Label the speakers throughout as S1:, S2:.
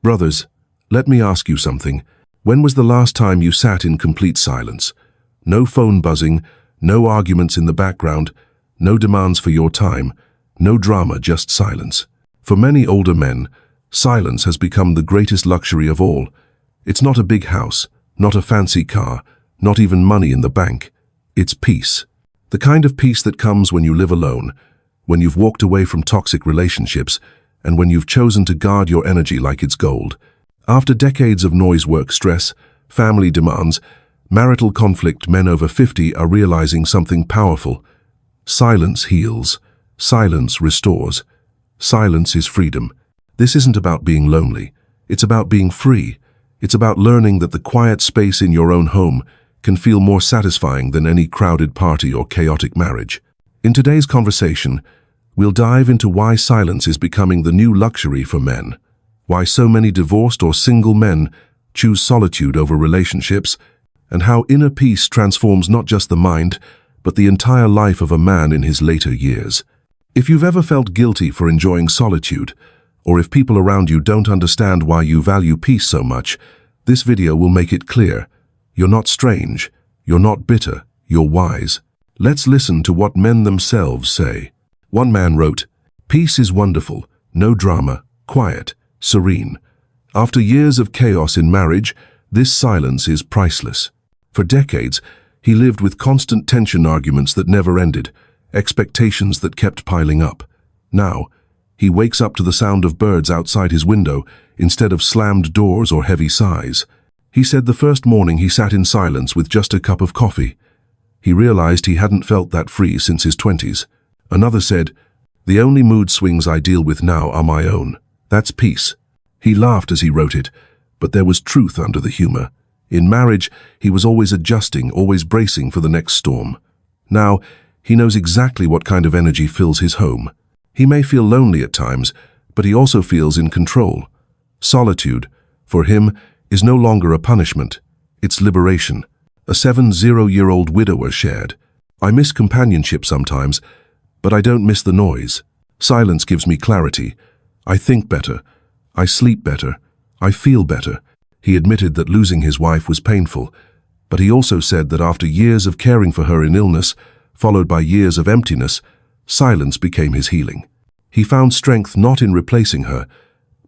S1: Brothers, let me ask you something. When was the last time you sat in complete silence? No phone buzzing, no arguments in the background, no demands for your time, no drama, just silence. For many older men, silence has become the greatest luxury of all. It's not a big house, not a fancy car, not even money in the bank. It's peace. The kind of peace that comes when you live alone, when you've walked away from toxic relationships, and when you've chosen to guard your energy like it's gold. After decades of noise, work stress, family demands, marital conflict, men over 50 are realizing something powerful. Silence heals. Silence restores. Silence is freedom. This isn't about being lonely. It's about being free. It's about learning that the quiet space in your own home can feel more satisfying than any crowded party or chaotic marriage. In today's conversation, we'll dive into why silence is becoming the new luxury for men, why so many divorced or single men choose solitude over relationships, and how inner peace transforms not just the mind, but the entire life of a man in his later years. If you've ever felt guilty for enjoying solitude, or if people around you don't understand why you value peace so much, this video will make it clear. You're not strange, you're not bitter, you're wise. Let's listen to what men themselves say. One man wrote, "Peace is wonderful, no drama, quiet, serene. After years of chaos in marriage, this silence is priceless." For decades, he lived with constant tension, arguments that never ended, expectations that kept piling up. Now, he wakes up to the sound of birds outside his window instead of slammed doors or heavy sighs. He said the first morning he sat in silence with just a cup of coffee. He realized he hadn't felt that free since his 20s. Another said, "The only mood swings I deal with now are my own. That's peace." He laughed as he wrote it, but there was truth under the humor. In marriage, he was always adjusting, always bracing for the next storm. Now, he knows exactly what kind of energy fills his home. He may feel lonely at times, but he also feels in control. Solitude, for him, is no longer a punishment. It's liberation. A 70-year-old widower shared, "I miss companionship sometimes, but I don't miss the noise. Silence gives me clarity. I think better. I sleep better. I feel better." He admitted that losing his wife was painful, but he also said that after years of caring for her in illness, followed by years of emptiness, silence became his healing. He found strength not in replacing her,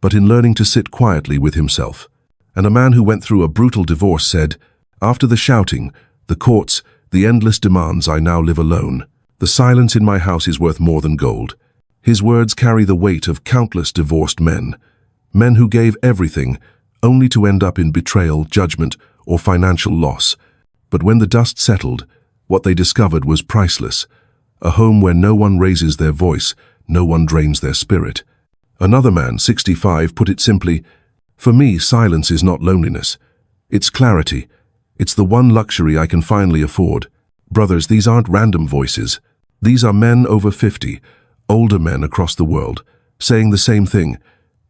S1: but in learning to sit quietly with himself. And a man who went through a brutal divorce said, "After the shouting, the courts, the endless demands, I now live alone. The silence in my house is worth more than gold." His words carry the weight of countless divorced men, men who gave everything, only to end up in betrayal, judgment, or financial loss. But when the dust settled, what they discovered was priceless. A home where no one raises their voice, no one drains their spirit. Another man, 65, put it simply, "For me, silence is not loneliness. It's clarity. It's the one luxury I can finally afford." Brothers, these aren't random voices. These are men over 50, older men across the world, saying the same thing.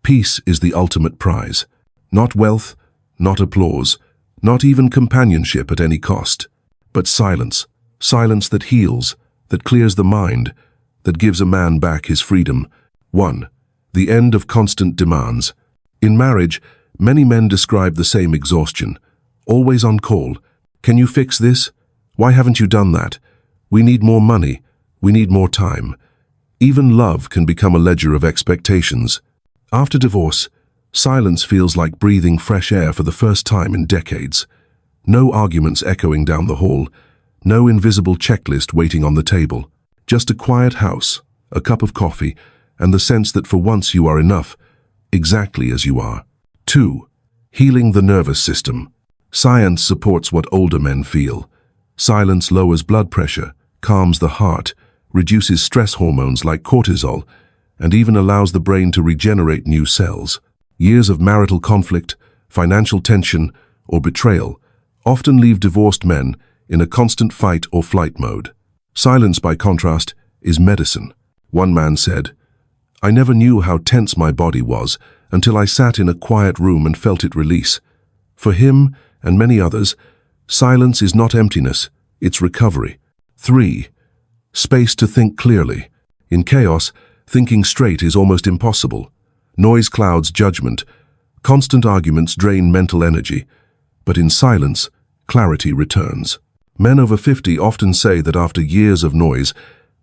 S1: Peace is the ultimate prize. Not wealth, not applause, not even companionship at any cost, but silence. Silence that heals, that clears the mind, that gives a man back his freedom. 1. The end of constant demands. In marriage, many men describe the same exhaustion. Always on call. "Can you fix this? Why haven't you done that? We need more money. We need more time." Even love can become a ledger of expectations. After divorce, silence feels like breathing fresh air for the first time in decades. No arguments echoing down the hall, no invisible checklist waiting on the table. Just a quiet house, a cup of coffee, and the sense that for once you are enough, exactly as you are. 2. Healing the nervous system. Science supports what older men feel. Silence lowers blood pressure, calms the heart, reduces stress hormones like cortisol, and even allows the brain to regenerate new cells. Years of marital conflict, financial tension, or betrayal often leave divorced men in a constant fight or flight mode. Silence, by contrast, is medicine. One man said, "I never knew how tense my body was until I sat in a quiet room and felt it release." For him and many others, silence is not emptiness, it's recovery. 3. Space to think clearly. In chaos, thinking straight is almost impossible. Noise clouds judgment, Constant arguments drain mental energy, but in silence, clarity returns. Men over 50 often say that after years of noise,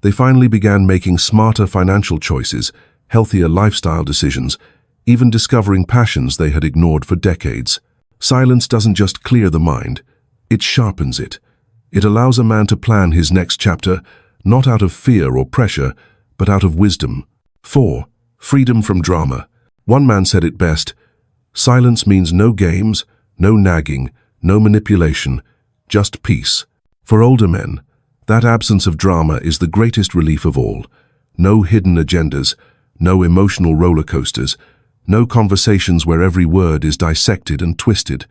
S1: they finally began making smarter financial choices, healthier lifestyle decisions, even discovering passions they had ignored for decades. Silence doesn't just clear the mind, it sharpens it. It allows a man to plan his next chapter, not out of fear or pressure, but out of wisdom. 4. Freedom from drama. One man said it best: silence means no games, no nagging, no manipulation, just peace. For older men, that absence of drama is the greatest relief of all. No hidden agendas, no emotional roller coasters, no conversations where every word is dissected and twisted.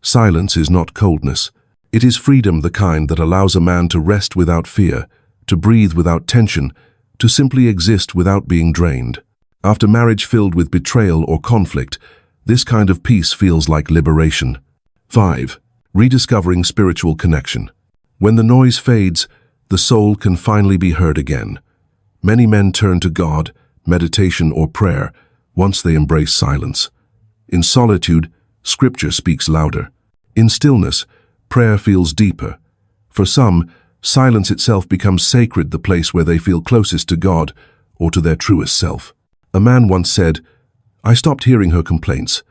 S1: Silence is not coldness. It is freedom, the kind that allows a man to rest without fear, to breathe without tension, to simply exist without being drained. After marriage filled with betrayal or conflict, this kind of peace feels like liberation. 5. Rediscovering spiritual connection. When the noise fades, the soul can finally be heard again. Many men turn to God, meditation or prayer, once they embrace silence. In solitude, Scripture speaks louder. In stillness, prayer feels deeper. For some, silence itself becomes sacred, the place where they feel closest to God or to their truest self. A man once said, "I stopped hearing her complaints,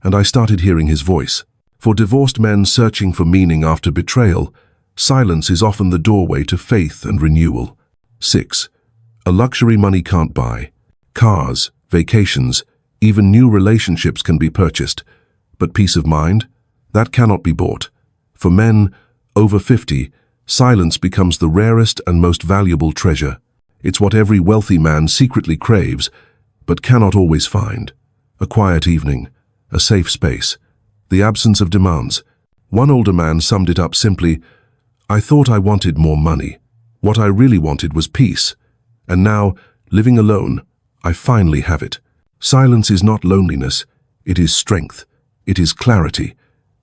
S1: and I started hearing his voice." For divorced men searching for meaning after betrayal, silence is often the doorway to faith and renewal. 6. A luxury money can't buy. Cars, vacations, even new relationships can be purchased, but peace of mind? That cannot be bought. For men over 50, silence becomes the rarest and most valuable treasure. It's what every wealthy man secretly craves, but cannot always find. A quiet evening, a safe space, the absence of demands. One older man summed it up simply: "I thought I wanted more money. What I really wanted was peace. And now, living alone, I finally have it." Silence is not loneliness, it is strength, it is clarity.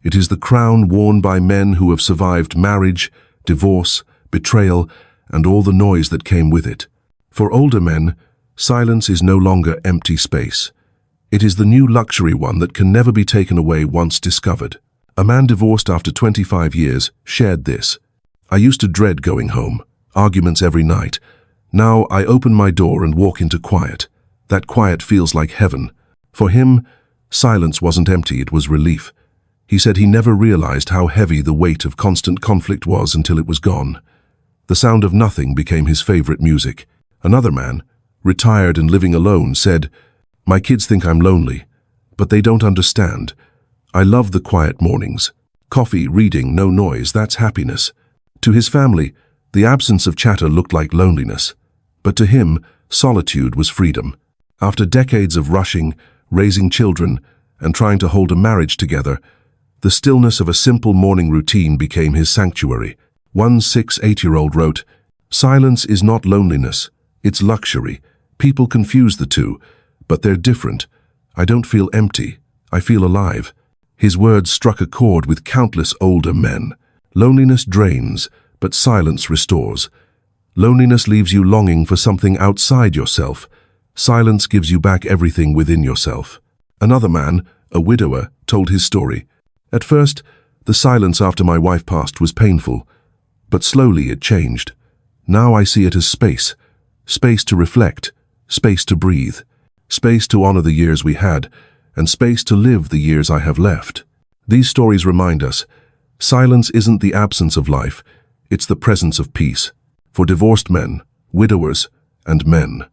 S1: It is the crown worn by men who have survived marriage, divorce, betrayal, and all the noise that came with it. For older men, silence is no longer empty space. It is the new luxury one that can never be taken away once discovered. A man divorced after 25 years shared this: "I used to dread going home, arguments every night. Now I open my door and walk into quiet. That quiet feels like heaven." For him, silence wasn't empty, it was relief. He said he never realized how heavy the weight of constant conflict was until it was gone. The sound of nothing became his favorite music. Another man, retired and living alone, said, "My kids think I'm lonely, but they don't understand. I love the quiet mornings. Coffee, reading, no noise, that's happiness." To his family, the absence of chatter looked like loneliness. But to him, solitude was freedom. After decades of rushing, raising children, and trying to hold a marriage together, the stillness of a simple morning routine became his sanctuary. One 8-year-old wrote, "Silence is not loneliness, it's luxury. People confuse the two, but they're different. I don't feel empty, I feel alive." His words struck a chord with countless older men. Loneliness drains, but silence restores. Loneliness leaves you longing for something outside yourself. Silence gives you back everything within yourself. Another man, a widower, told his story. "At first, the silence after my wife passed was painful, but slowly it changed. Now I see it as space. Space to reflect, space to breathe, space to honor the years we had, and space to live the years I have left." These stories remind us, silence isn't the absence of life, it's the presence of peace. For divorced men, widowers, and men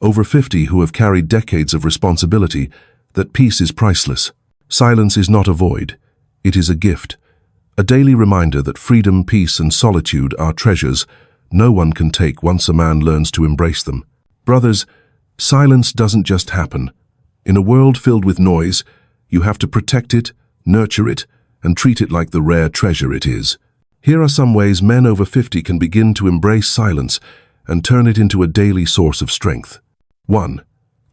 S1: over 50 who have carried decades of responsibility, that peace is priceless. Silence is not a void, it is a gift. A daily reminder that freedom, peace, and solitude are treasures no one can take once a man learns to embrace them. Brothers, silence doesn't just happen. In a world filled with noise, you have to protect it, nurture it, and treat it like the rare treasure it is. Here are some ways men over 50 can begin to embrace silence and turn it into a daily source of strength. 1.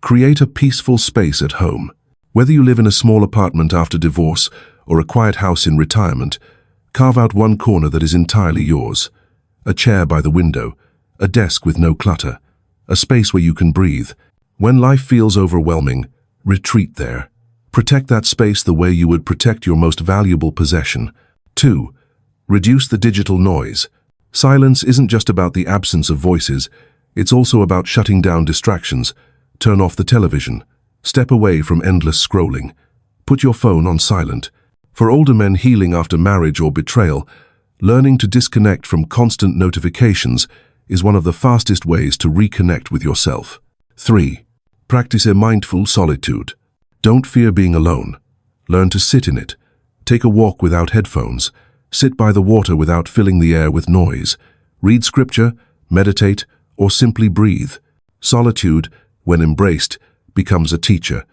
S1: Create a peaceful space at home. Whether you live in a small apartment after divorce or a quiet house in retirement, carve out one corner that is entirely yours. A chair by the window, a desk with no clutter, a space where you can breathe. When life feels overwhelming, retreat there. Protect that space the way you would protect your most valuable possession. 2. Reduce the digital noise. Silence isn't just about the absence of voices, it's also about shutting down distractions. Turn off the television. Step away from endless scrolling. Put your phone on silent. For older men healing after marriage or betrayal, learning to disconnect from constant notifications is one of the fastest ways to reconnect with yourself. 3. Practice a mindful solitude. Don't fear being alone. Learn to sit in it. Take a walk without headphones. Sit by the water without filling the air with noise. Read scripture, meditate, or simply breathe. Solitude, when embraced, becomes a teacher.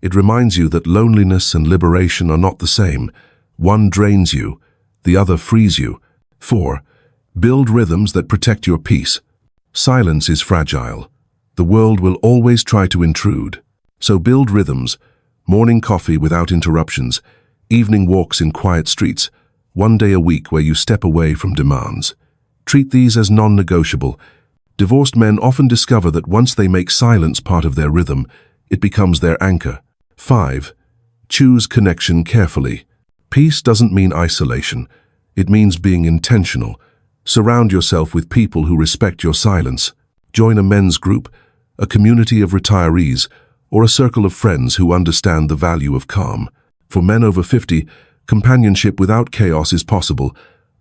S1: It reminds you that loneliness and liberation are not the same. One drains you, the other frees you. 4. Build rhythms that protect your peace. Silence is fragile. The world will always try to intrude. So build rhythms: morning coffee without interruptions, evening walks in quiet streets, one day a week where you step away from demands. Treat these as non-negotiable. Divorced men often discover that once they make silence part of their rhythm, it becomes their anchor. 5. Choose connection carefully. Peace doesn't mean isolation. It means being intentional. Surround yourself with people who respect your silence. Join a men's group, a community of retirees, or a circle of friends who understand the value of calm. For men over 50, companionship without chaos is possible,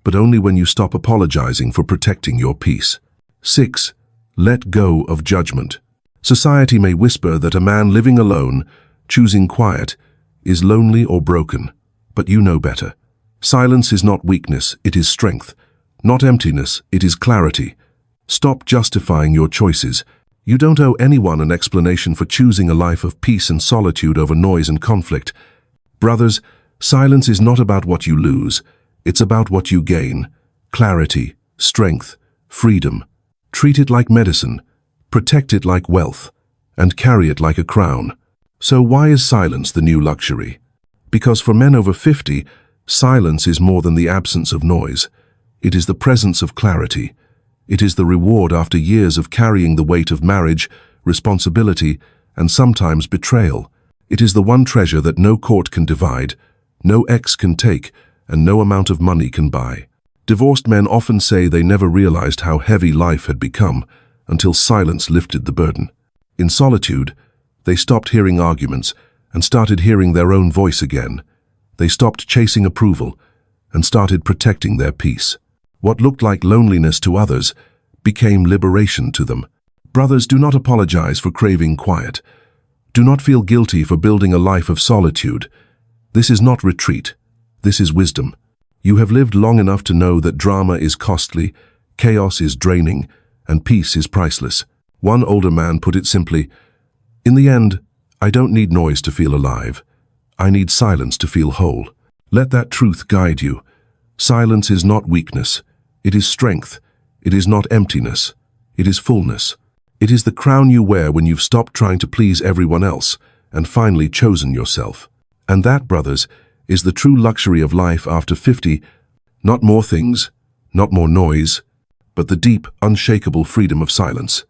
S1: but only when you stop apologizing for protecting your peace. 6. Let go of judgment. Society may whisper that a man living alone, choosing quiet, is lonely or broken, but you know better. Silence is not weakness, it is strength. Not emptiness, it is clarity. Stop justifying your choices. You don't owe anyone an explanation for choosing a life of peace and solitude over noise and conflict. Brothers, silence is not about what you lose, it's about what you gain. Clarity, strength, freedom. Treat it like medicine, protect it like wealth, and carry it like a crown. So why is silence the new luxury? Because for men over 50, silence is more than the absence of noise. It is the presence of clarity. It is the reward after years of carrying the weight of marriage, responsibility, and sometimes betrayal. It is the one treasure that no court can divide, no ex can take, and no amount of money can buy. Divorced men often say they never realized how heavy life had become until silence lifted the burden. In solitude, they stopped hearing arguments and started hearing their own voice again. They stopped chasing approval and started protecting their peace. What looked like loneliness to others became liberation to them. Brothers, do not apologize for craving quiet. Do not feel guilty for building a life of solitude. This is not retreat. This is wisdom. You have lived long enough to know that drama is costly, chaos is draining, and peace is priceless. One older man put it simply, "In the end, I don't need noise to feel alive. I need silence to feel whole." Let that truth guide you. Silence is not weakness. It is strength. It is not emptiness. It is fullness. It is the crown you wear when you've stopped trying to please everyone else and finally chosen yourself. And that, brothers, is the true luxury of life after 50, not more things, not more noise, but the deep, unshakable freedom of silence.